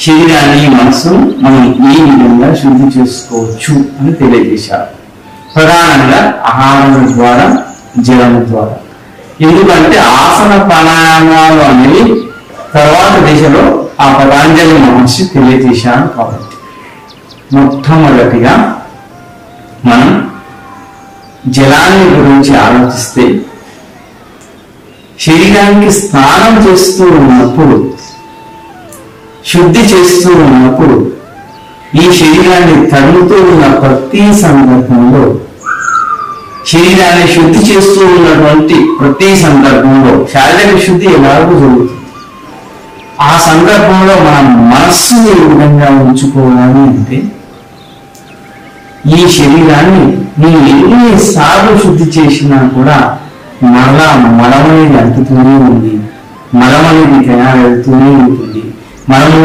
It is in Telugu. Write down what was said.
శరీరాన్ని మనసు మనం ఈ విధంగా శుద్ధి చేసుకోవచ్చు అని తెలియజేశారు. ప్రధానంగా ఆహారం ద్వారా, జలం ద్వారా. ఎందుకంటే ఆసన ప్రాణాయామాలు అనేవి తర్వాత దిశలో ఆ పతాంజలి మహర్షి తెలియజేశారు. కాబట్టి మొట్టమొదటిగా మనం జలాన్ని గురించి ఆలోచిస్తే, శరీరానికి స్నానం చేస్తూ ఉన్నప్పుడు, శుద్ధి చేస్తూ ఉన్నప్పుడు, ఈ శరీరాన్ని తడుముతూ ఉన్న ప్రతి సందర్భంలో, శరీరాన్ని శుద్ధి చేస్తూ ఉన్నటువంటి ప్రతి సందర్భంలో శారీరక శుద్ధి ఎలాగో జరుగుతుంది. ఆ సందర్భంలో మనం మనస్సుని ఏ విధంగా ఉంచుకోవాలి అంటే, ఈ శరీరాన్ని నేను ఎన్నిసార్లు శుద్ధి చేసినా కూడా మరలా మలం అనేది అంటుతూనే ఉంది, మలం అనేది తయారవుతూనే ఉంటుంది. మనము